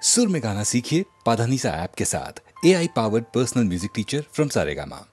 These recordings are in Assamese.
सुर में गाना सीखिए पाधानीसा ऐप के साथ। AI powered personal music teacher from Saregama.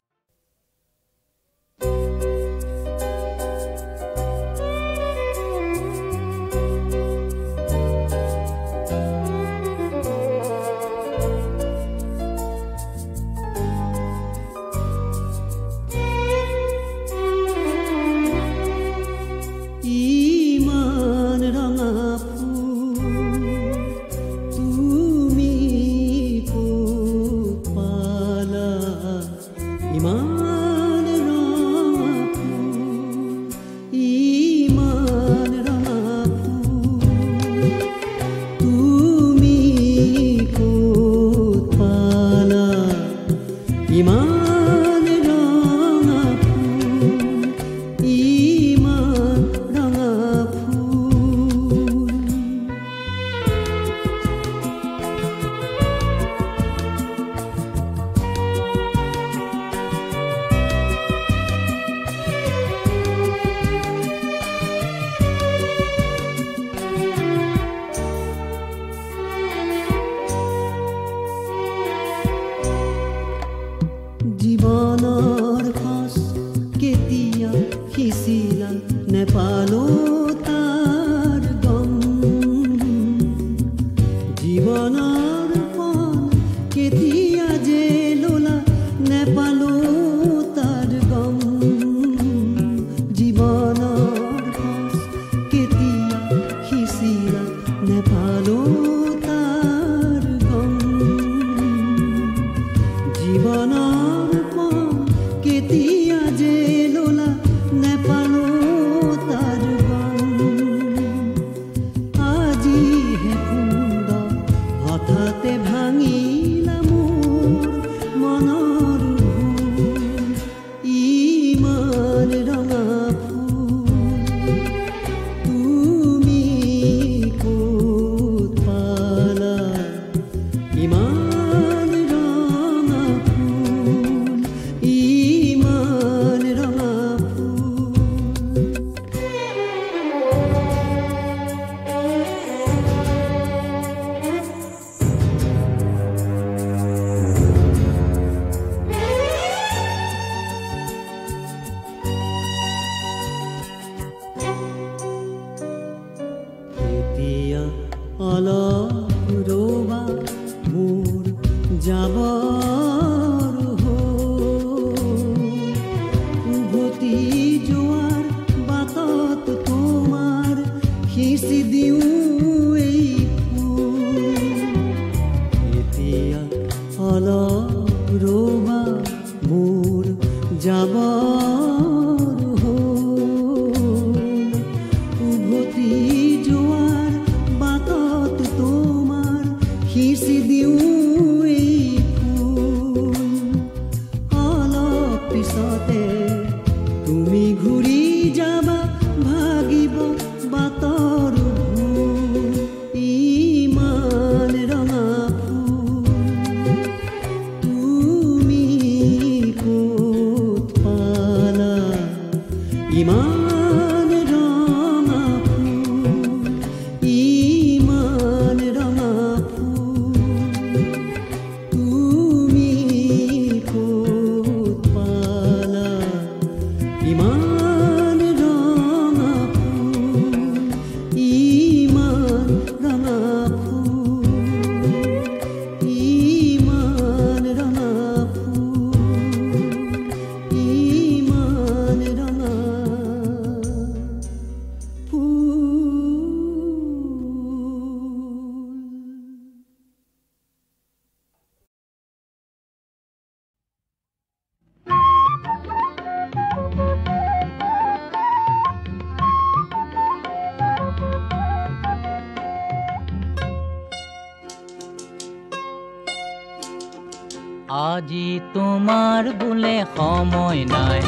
আজি তোমার বলে সময় নাই,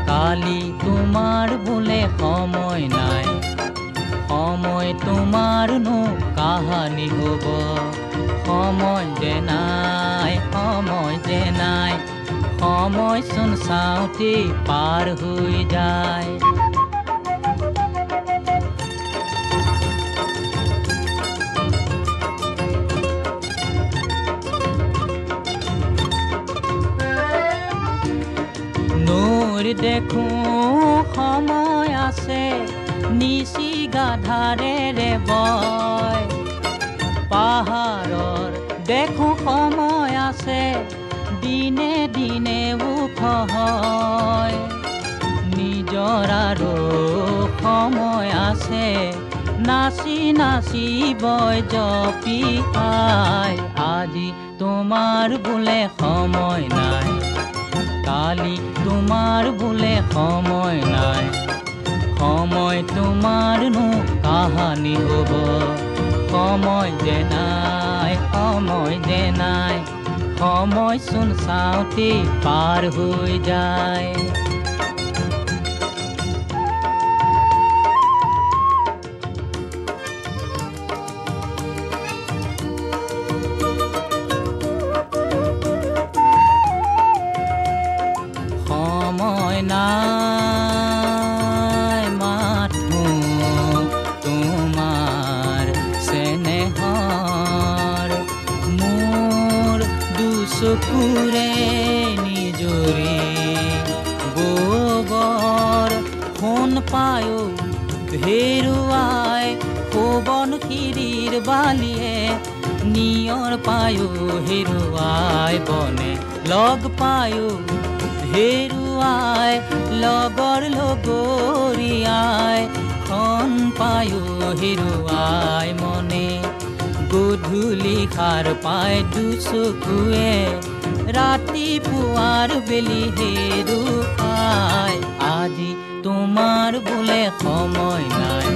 কালি তোমার বলে সময় নাই, সময় তোমার নো কাহানি হব, সময় যে নাই, সময় যে নাই, সময় চোন চাওঁতে পাৰ হৈ যায়। মোৰ দেখো সময় আছে নিশি গাধাৰেৰে বয় পাহাৰৰ দেখো সময় আছে দিনে দিনে ওখ হয় নিজৰাৰো সময় আছে নাচি নাচি বয় জপি আই আজি তোমাৰ বোলে সময় নাই কালি তোমাৰ বোলে সময় নাই সময় তোমাৰনো কাহানি হ'ব সময় যে নাই সময় চোন চাওঁতে পাৰ হৈ যায় সময় নাই মাথো তোমাৰ চেনেহৰ মোৰ দুচকুৰে নিজৰে গোবৰ সোণ পায়ো হেৰুৱাই সোবন শিৰিৰ বালিয়ে নিয়ৰ পায়ো হেৰুৱাই বনে লগ পায়ো হেৰুৱাই লগৰ লগৰীয়াই খন পায়ো হেৰুৱাই মনে গধূলি সাৰ পাই দুচকুৱে ৰাতিপুৱাৰ বেলি হেৰুৱাই আজি তোমাৰ বোলে সময় নাই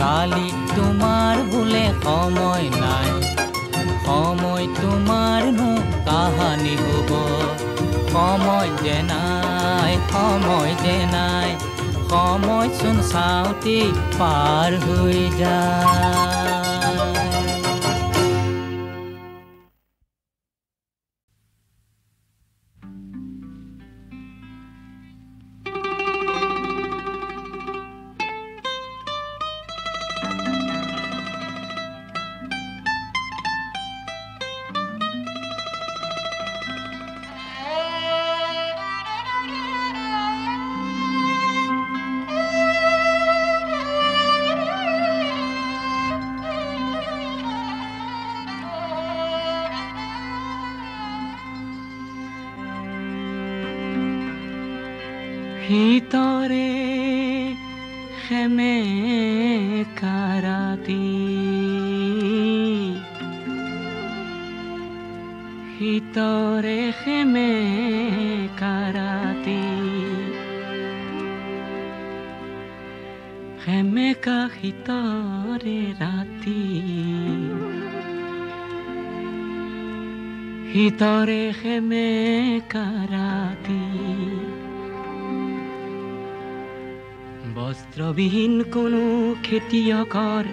কালি তোমাৰ বোলে সময় নাই সময় তোমাৰনো কাহানি হ'ব সময় যে নাই সময় চোন চাওঁতে পাৰ হৈ যায় ভিতৰে খেমে কাৰাতি ভিতৰে খেমে কাৰাতি খেমেকা ভিতৰে ৰাতি ভিতৰে খেমে কাৰাতি বস্ত্ৰবিহীন কোনো খেতিয়কৰ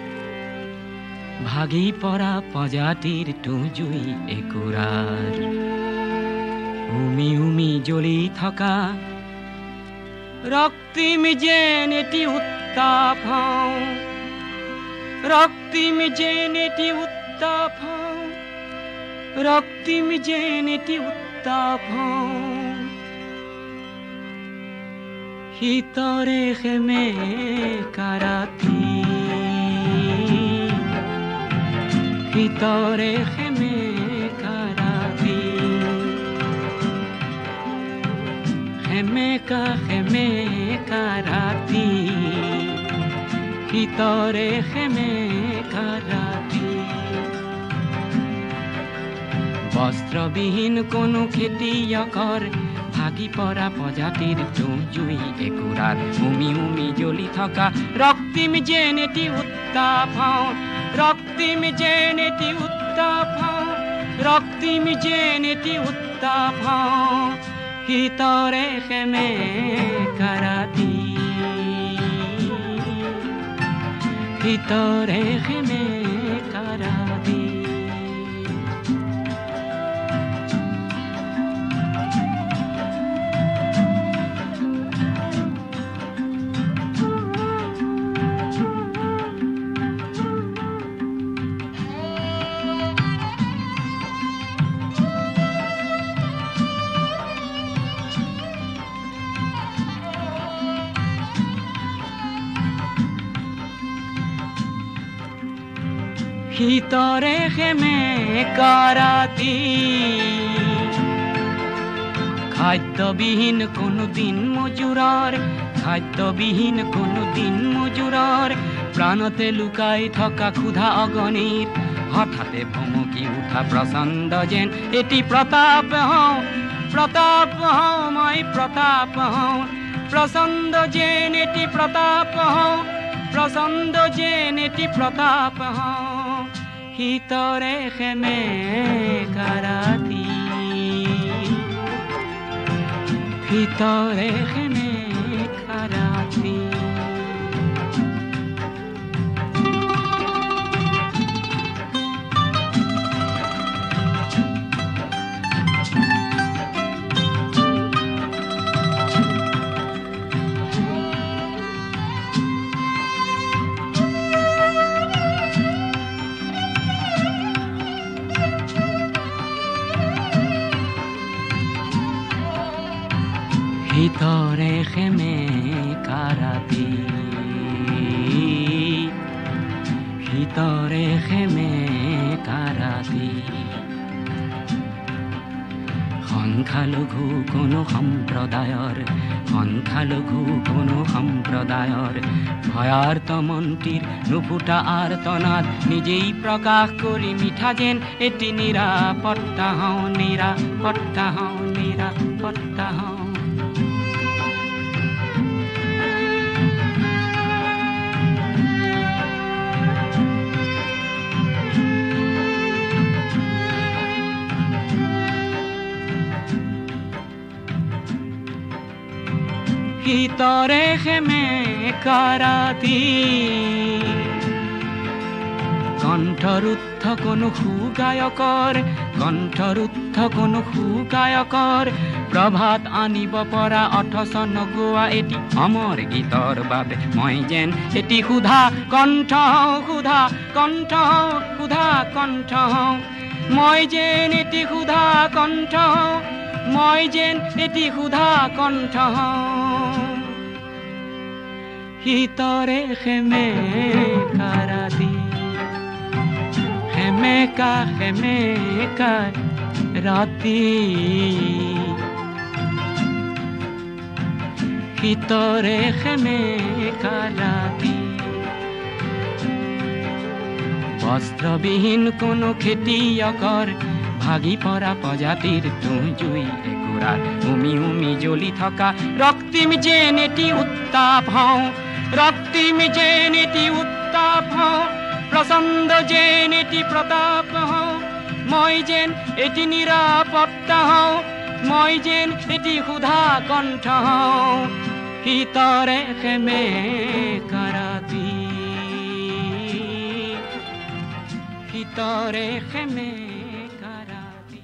ভাগি পৰা প্ৰজাতিৰ তুজুই একুৰাৰ উমি উমি জ্বলি থকা ৰক্তিম যেন এটি উত্তাপ ৰক্তিম যেন এটি উত্তাপ ৰক্তিম যেন এটি উত্তাপ ভিতৰে খেমে কাৰাতি ভিতৰে খেমে কাৰাতি খেমে কাৰাতি ভিতৰে খেমে কাৰাতি বস্ত্ৰবিহীন কোনো খেতিয়কৰ ভাগি পৰা প্ৰজাতিৰ জুই একুৰাৰ উমি উমি জ্বলি থকা ৰক্তিম যেন এটি উত্তাপ ৰক্তিম যেন এটি উত্তাপ ৰক্তিম যেন এটি উত্তাপ ভিতৰে খেমে কাৰাতি ভিতৰে খেমে কাৰাতি শীতৰে সেমেকা ৰাতি খাদ্যবিহীন কোনো দিন মজুৰৰ খাদ্যবিহীন কোনো দিন মজুৰৰ প্ৰাণতে লুকাই থকা ক্ষুধা অগণিত হঠাতে ভমকি উঠা প্ৰচণ্ড যেন এটি প্ৰতাপ হওঁ মই প্ৰতাপ হওঁ প্ৰচণ্ড যেন এটি প্ৰতাপ হওঁ প্ৰচণ্ড যেন এটি প্ৰতাপ হওঁ শীতৰে সেমেকা ৰাতি শীতৰে সেমেকা ৰাতি শীতৰে সেমেকা ৰাতি শীতৰে সেমেকা ৰাতি সংখ্যালঘু কোনো সম্প্ৰদায়ৰ ভয়াৰ্ত মন্ত্ৰীৰ নুফুটা আৰ্তনাদ নিজেই প্ৰকাশ কৰি মিঠা যেন এটি নিৰাপত্তা হওঁ শীতৰে সেমেকা ৰাতি কণ্ঠৰুদ্ধ কোনো সুগায়কৰ প্ৰভাত আনিব পৰা অথচ নগোৱা এটি অমৰ গীতৰ বাবে মই যেন এটি সুধা কণ্ঠ মই যেন এটি সুধা কণ্ঠ মই যেন এটি সুধা কণ্ঠ শীতৰে সেমেকা ৰাতি সেমেকা ৰাতি শীতৰে সেমেকা ৰাতি বস্ত্ৰবিহীন কোনো খেতিয়কৰ ভাগি পৰা প্ৰজাতিৰ তুঁহজুই একুৰাত উমি জ্বলি থকা ৰক্তিম যেন এটি উত্তাপ হওঁ প্ৰচণ্ড যেন এটি প্ৰতাপ হওঁ মই যেন এটি নিৰাপত্তা হওঁ মই যেন এটি সুধা কণ্ঠ হওঁ শীতৰে সেমেকা ৰাতি শীতৰে সেমেকা ৰাতি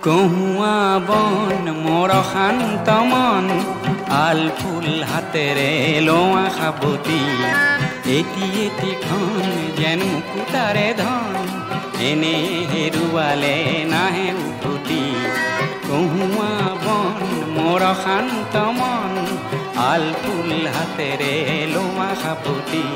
কহুৱা বন মোৰ শান্ত মন আল ফুল হাতেৰে লোৱা সাৱতি এটি খন যেন মুকুতাৰে ধন এনে হেৰুৱালে নাহে উভতি কহুৱা বন মোৰ শান্ত মন আল ফুল হাতেৰে লোৱা সাৱতি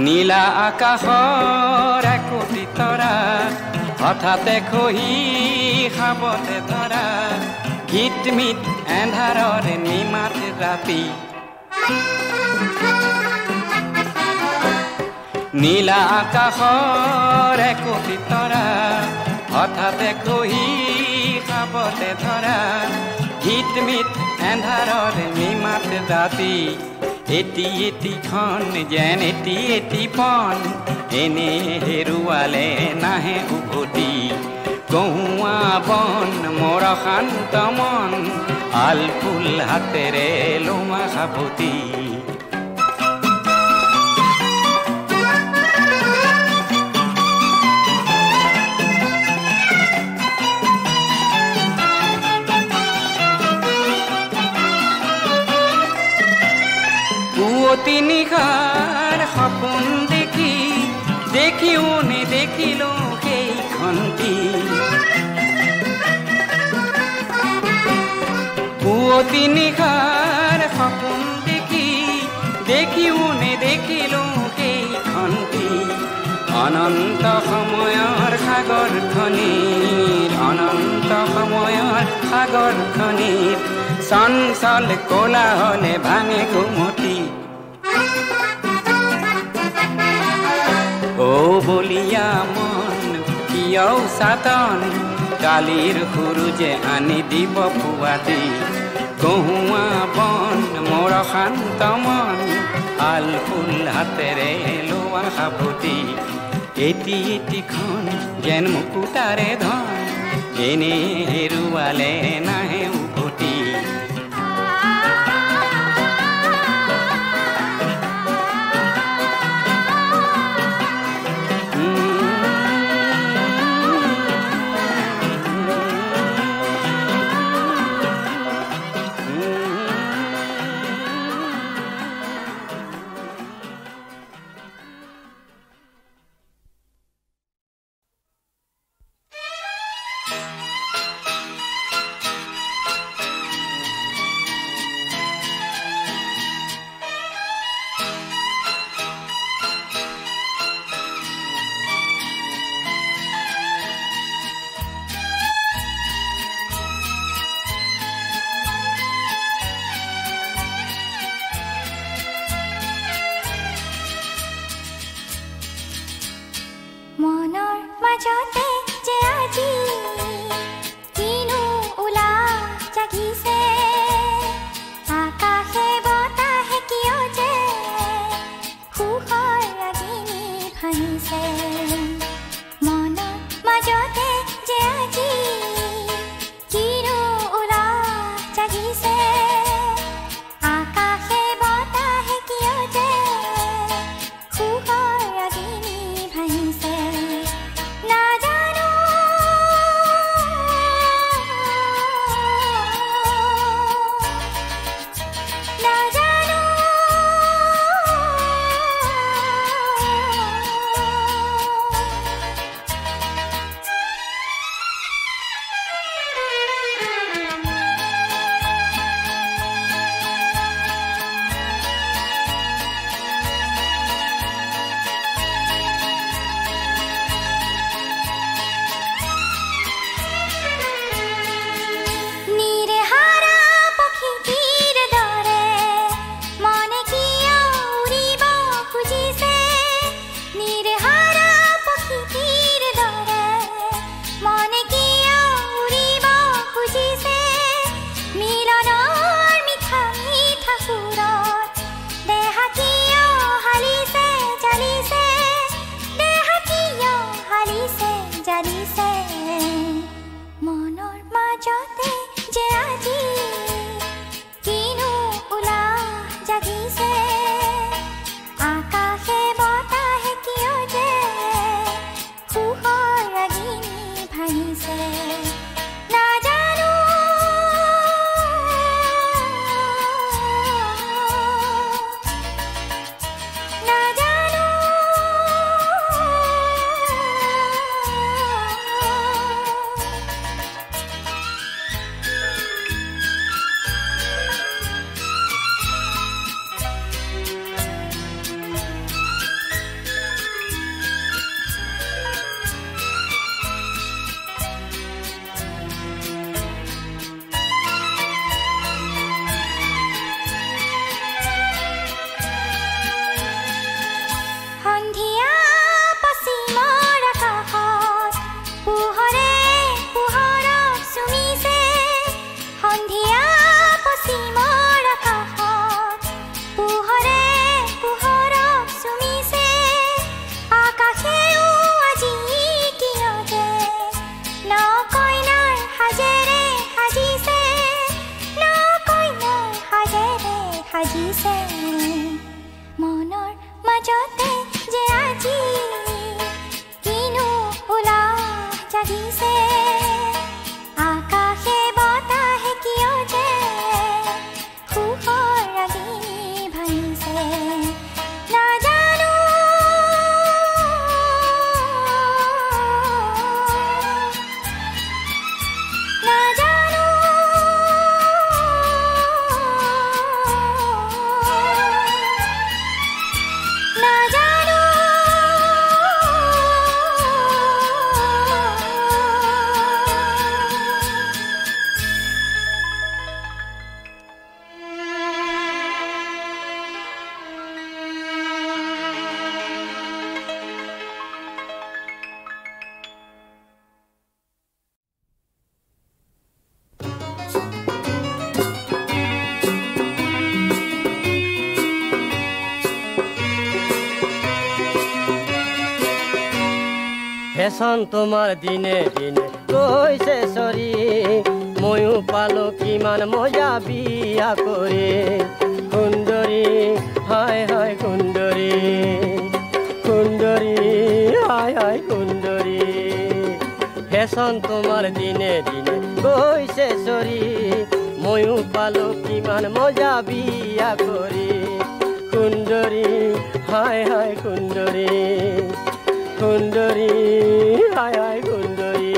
নীলা আকাশৰ একোটি তৰা হঠাতে খহি খাবতে ধৰা গীতমিত এন্ধাৰৰ নিমাত ৰাতি নীলা আকাশৰ একোটি তৰা হঠাতে খহি খাবতে ধৰা গীতমিত এন্ধাৰৰ নিমাত ৰাতি এটি এটিখন যেন এটি পন এনে হেৰুৱালে নাহে উভতি গহুৱা বন মোৰ শান্ত মন আলফুল হাতেৰে লোমা সাৱতি তিনিখাৰ সপোন দেখি দেখিও নেদেখিলো সেইখনটি তিনিখাৰ সপোন দেখি দেখিও নেদেখিলো সেইখনটি অনন্ত সময়ৰ সাগৰখনিৰ অনন্ত সময়ৰ সাগৰখনিৰ চঞ্চল কোলাহলে ভাঙে ঘুমটি ও বলিয়া মন কিয় সাতন কালিৰ সূৰুজে আনি দিব পুৱাতি গহুৱা বন মোৰ শান্ত মন আলফুল হাতেৰে লোৱা সাৱতি এটি এটিখন যেন মুকুতাৰে ধন এনে হেৰুৱালে নাহে উভতি মাজতে যে আজি কিনো উলাহ জাগিছে আকাশে বতাহে কিয় যে সুখৰ ৰাগি ভাঙিছে নাজানো নাজানো নাজানো ফেশন তোমার দিনে দিনে কৈছে সরি ময়ো পালো কিমান মজা বিয়া করে সুন্দরী হায় হায় সুন্দরী সুন্দরী হায় হায় সুন্দরী ফেশন তোমার দিনে দিনে কৈছে সরি ময়ো পালো কিমান মজা বিয়া করে সুন্দরী হায় হায় সুন্দরী সুন্দরী হায় হায় সুন্দরী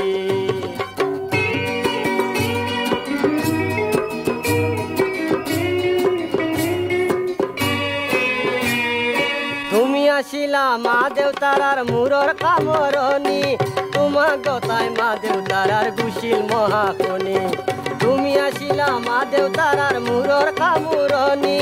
তুমি আসিলা মা দেউতারার মূৰৰ কামৰণী তোমাক গতাই মা দেউতাৰাৰ গুছিল মহাকনি তুমি আসিলা মা দেউতাৰাৰ মূৰৰ কামৰণী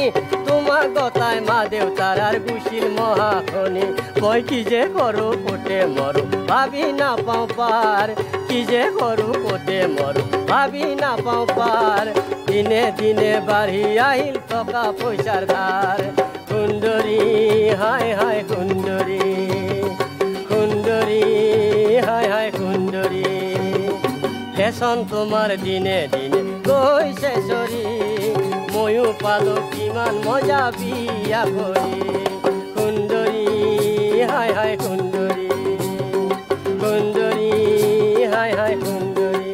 তোমাক গতাই মা দেউতাৰাৰ গুছিল মহাকনি মই কি যে কৰো কোটে মৰো ভাবি নাপাওঁ পাৰ কি যে কৰো কোটে মৰো ভাবি নাপাওঁ পাৰ দিনে দিনে বাঢ়ি আহিল টকা পইচাৰ ধাৰ সুন্দৰী হায় হায় সুন্দৰী সুন্দৰী হায় হায় সুন্দৰী ফেশন তোমাৰ দিনে দিনে গৈছে সৰি ময়ো পালো কিমান মজা বিয়া কৰি সুন্দরী হায় হায় সুন্দরী সুন্দরী হায় হায় সুন্দরী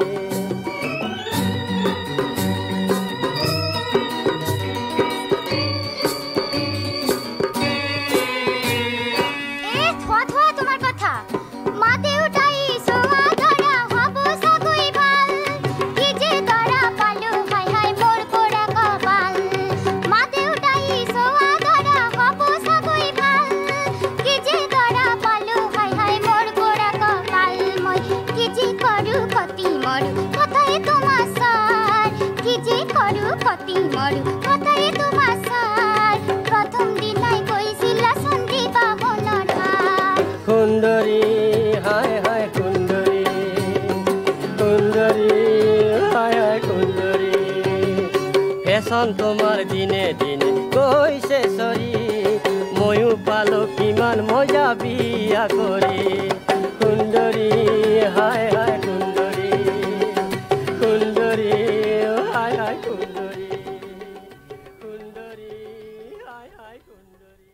সুন্দরী হায় হায় সুন্দরী সুন্দরী হায় হায় সুন্দরী ফেশন তোমার দিনে দিনে গৈছে সরি ময়ো পালো কিমান মজা বিয়া কৰি সুন্দৰী হায় হায় সুন্দৰী সুন্দৰী হায় হায় সুন্দৰী সুন্দৰী হায় হায় সুন্দৰী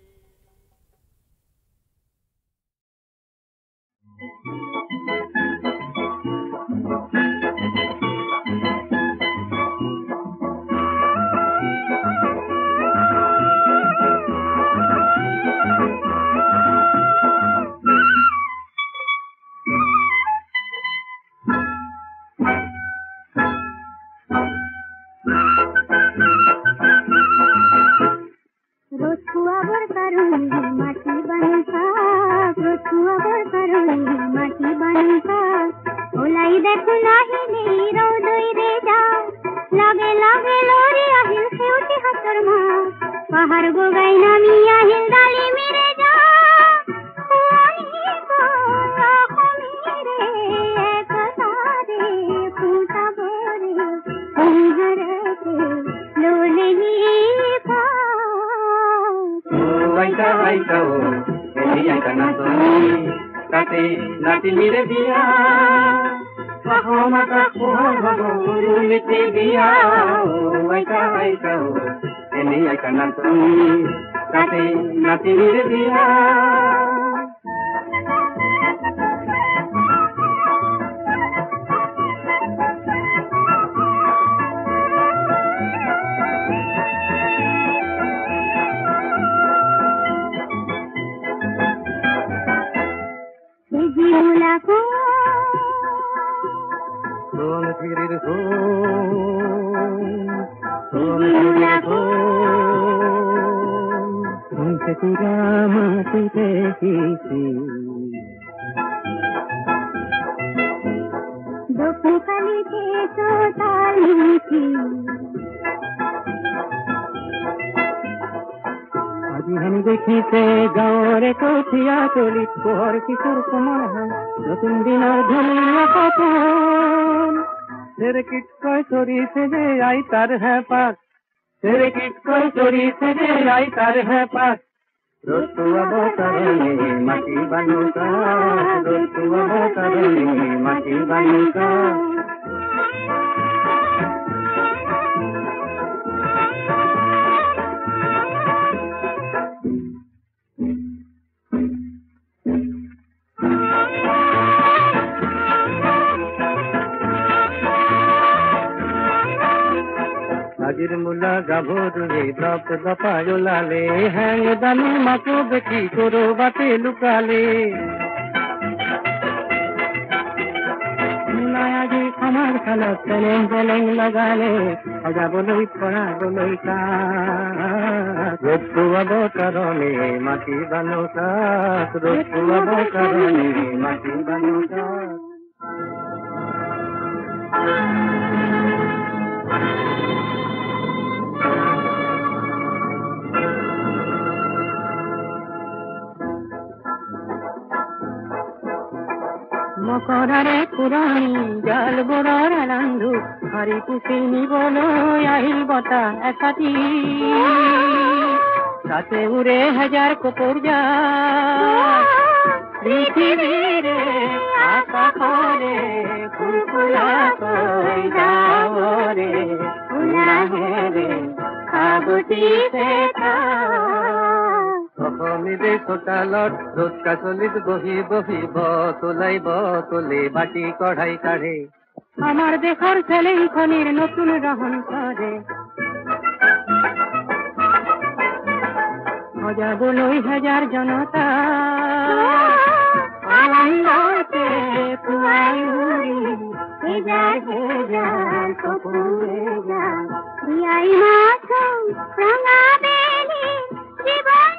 তাতে নাতিনিৰ বিয়া। আজি হেন দেখিছে গাঁৱৰে কঠীয়া তলিত পোহৰ কিশোৰ কোমল হাল নতুন দিনৰ ধুনীয়া সপোন চেৰেকিটকৈ চৰিছে যে আইতাৰ হেঁপাহ চেৰেকিটকৈ চৰিছে যে আইতাৰ হেঁপাহ ৰ'দটো অৱতৰণি মাটি বানুকা ৰ'দটো অৱতৰণি মাটি বানুকা আজিৰ মূলা গাভৰুৱে দপ দপাই ওলালে হেং দামী মাকো দেখি কৰবাতে লুকালে মূলাই আজি আমাৰ খালত চেলেং চেলেং লগালে সজাবলৈ পৰাবলৈ কাক ৰ'দটো অৱতৰণি মাটি বানুকাক ৰ'দটো অৱতৰণি মাটি বানুকাক মকৰাৰে পুৰণি জালবোৰৰ ৰান্ধু হাৰি পুচি নিবলৈ আহিল বতাহ একাটি তাতে উৰে হাজাৰ কপোৰ জাল পৃথিৱীৰে আকাশৰে ফুলফুলাকৈ ডাৱৰে ফুলাহেৰে সাবটিছে অসমীৰে চোতালত ৰ'দ কাচলিত বহি বহি বতলে বাটি কঢ়াই কাঢ়ে আমাৰ দেশৰ চেলেংখনিৰ নতুন ৰহন কৰে সজাবলৈ হাজাৰ জনতা আনন্দতে পুৱাই উৰি হেজাৰ হেজাৰ কপোৰে যাম বিয়াই মাথোঁ ৰঙা বেলি জীৱন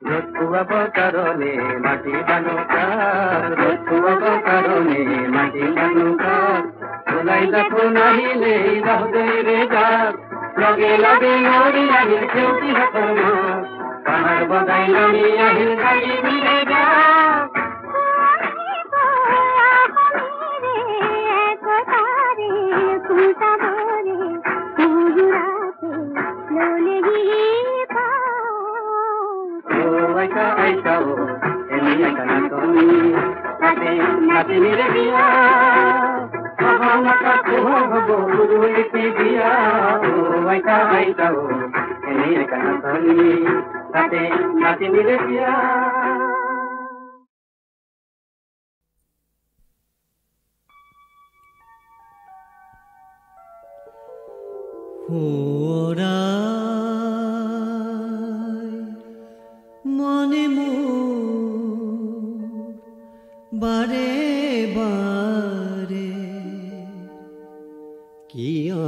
ৰ'দটো অৱতৰণি মাটি বানুকাক ৰ'দটো অৱতৰণি মাটি বানুকাক ওলাই দেখোন আহিলে বাহুদেৰে যাক লগে লগে নৰি আহিল খেউতিহঁতৰ মাক পাহাৰ বগাই নামি আহিল গাড়ী বিৰে যাক আইতাও এনে কানাতনি তাতে নাতিনিৰ বিয়া সহমতা পোহৰ হ'ব গুৰুলিপি বিয়া আইতাও এনে কানাতনি তাতে নাতিনিৰ বিয়া মনে মোৰ বাৰে বাৰে কিয়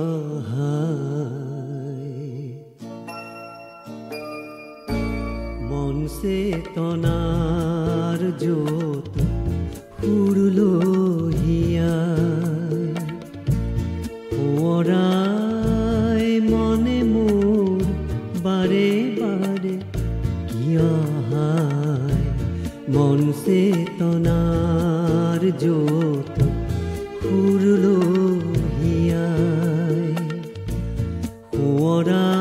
মন চেতনাৰ জ্যোত সুৰলোহিয়া সোঁৱৰাই মনে মোৰ বাৰে বাৰে মন চেতনাৰ জ্যোত সুৰলোহিয়াই সোঁৱৰাই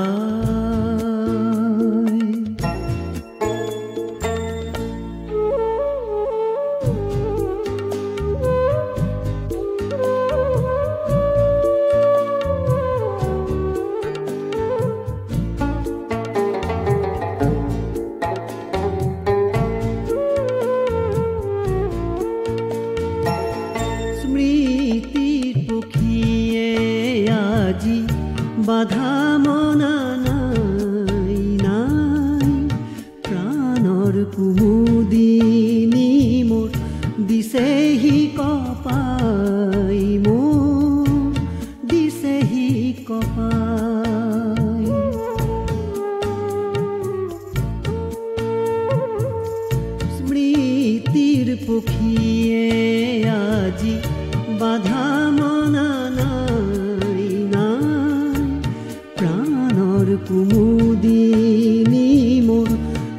কুমুদিনী মোৰ দিছেহি কপাই মোৰ দিছেহি কপাই স্মৃতিৰ পক্ষীয়ে আজি বাধা মনা নাই নাই প্ৰাণৰ কুমুদিনী মোৰ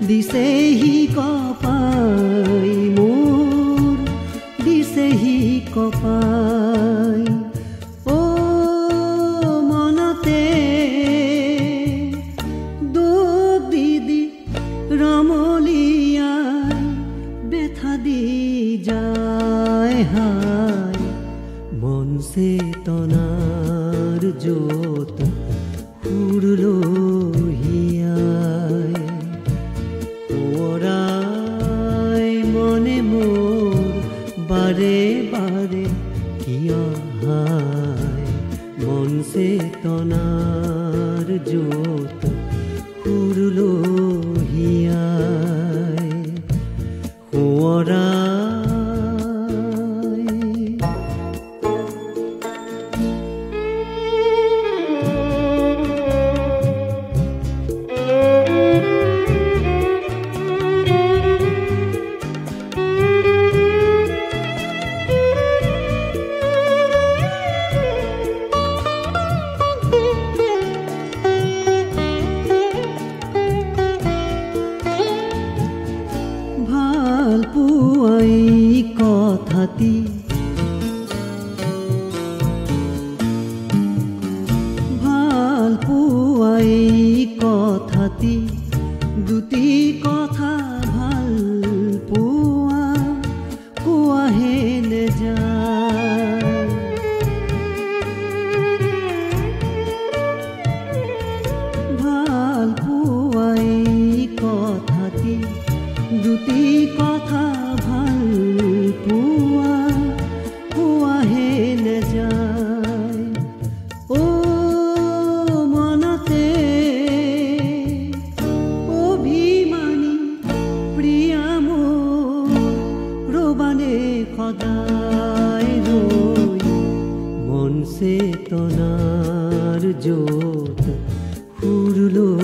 দিছেহি কপাই মোৰ দিছেহি কপাই ও মনতে দুখ দি ৰমলিয়াই বেথা দি যায় হায় মন চেতনাৰ যত সুৰলহিয়াই ওৰাই মনে মোৰ বাৰে বাৰে কিয় হায় মন চেতনাৰ যত সুৰলহিয়াই ওৰাই ভাল পুৱাই কথাতি ভাল পুৱাই কথাতি দুটি কথা ভাল পোৱা কোৱাহে নেযায় ভাল পুৱাই কথাতি দুটি কথা ভাল পোৱা কোৱাহে নেযায় ও মনতে অভিমানী প্ৰিয়া মোৰ ৰবানে সদায় ৰৈ মন চেতনাৰ যত সুৰলহিয়াই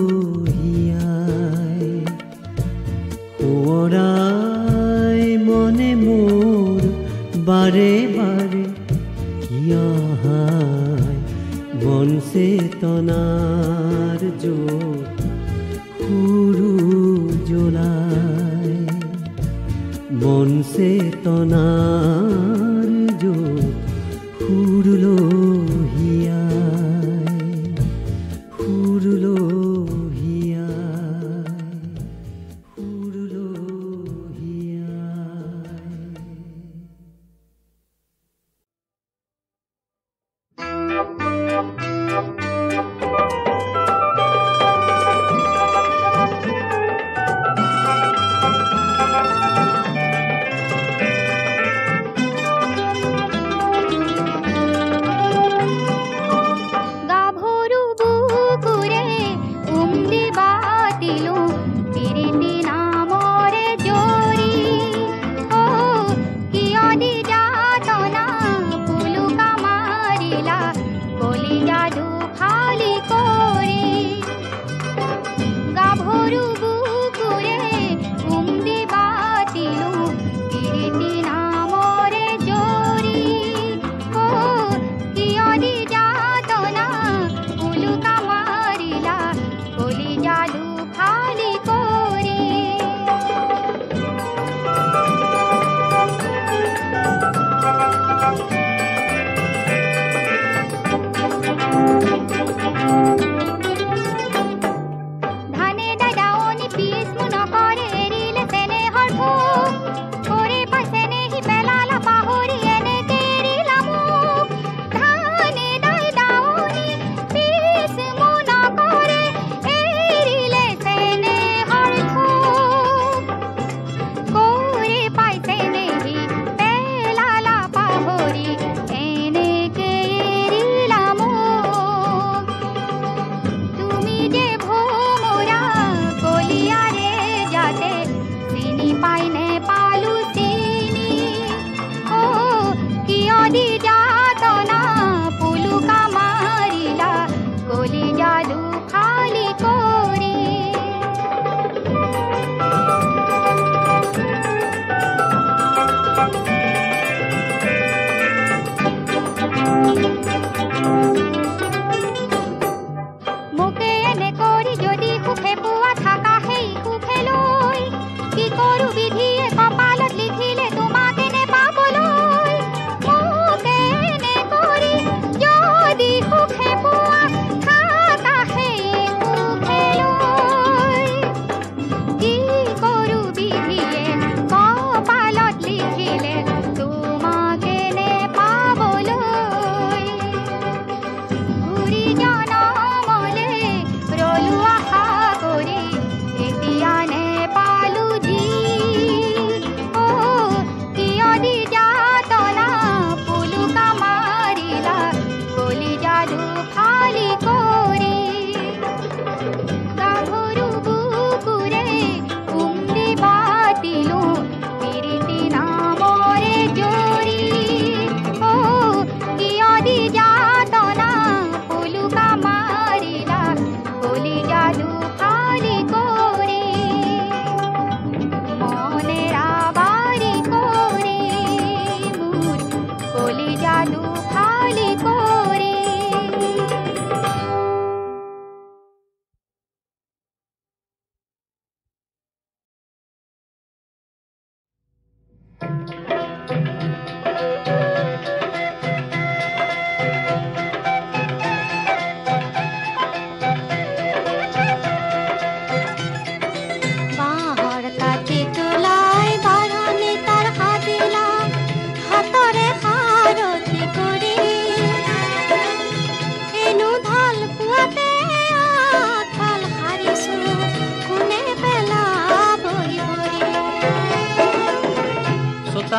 ওৰাই মনে মোৰ বাৰে বাৰে কিয় হায় মন চেতনাৰ যত সুৰু জ্বলাই মন চেতনাৰ যত সুৰলহিয়াই সুৰলহিয়াই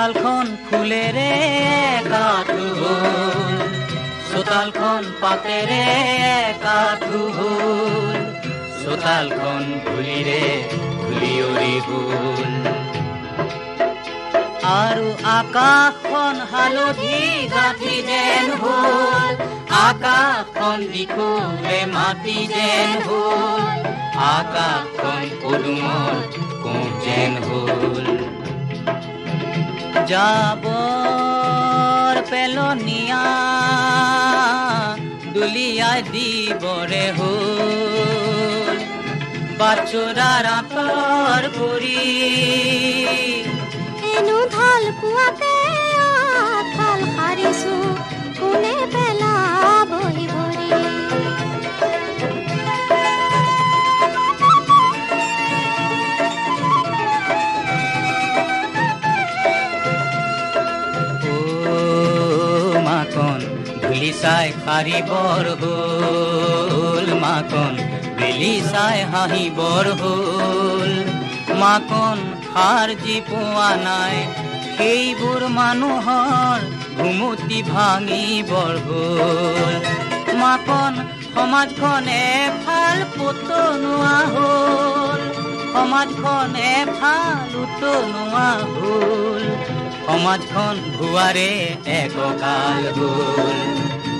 চোতালখন ফুলেৰে একাঠু হ'ল চোতালখন পাতেৰে একাঠু হ'ল চোতালখন ধূলিৰে ধূলিয়ৰি হ'ল আৰু আকাশখন হালধি গাঁঠি যেন হ'ল আকাশখন দিশলে মাটি যেন হ'ল আকাশখন পদুমৰ কোঁহ যেন হ'ল জাবৰ পেলনীয়া দুলিয়াই দিবৰে হ'ল বাছৰাৰ আঁতৰ কৰি এনো ঢাল পুৱাতে আঠাল সাৰিছো কোনে পেলাবহি ভৰি মাকন ধূলি চাই সাৰিবৰ হ'ল মাকন বেলি চাই হাঁহিবৰ হ'ল মাকন সাৰ যি পোৱা নাই সেইবোৰ মানুহৰ ঘুমুতি ভাঙিবৰ হ'ল মাকন সমাজখন এফাল পুতনুৱা হ'ল সমাজখন এফাল উতনুৱা হ'ল সমাজখন ভুৱাৰে এককাল হ'ল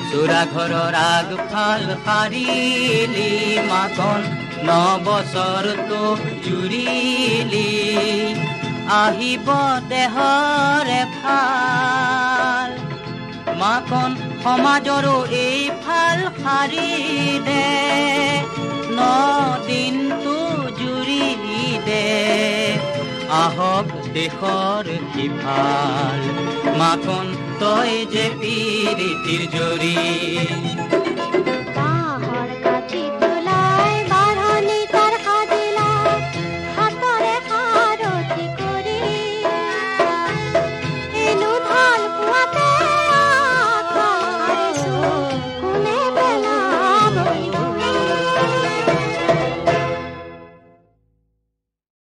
চোৰা ঘৰৰ আগফাল সাৰিলি মাকন 9 বছৰতো জুৰিলি আহিব দেহৰ এফাল মাকন সমাজৰো এইফাল সাৰি দে 9 দিনটো জুৰি দে আহক দেশৰ সিফাল মাকন তই যে পীৰিতিৰ জৰি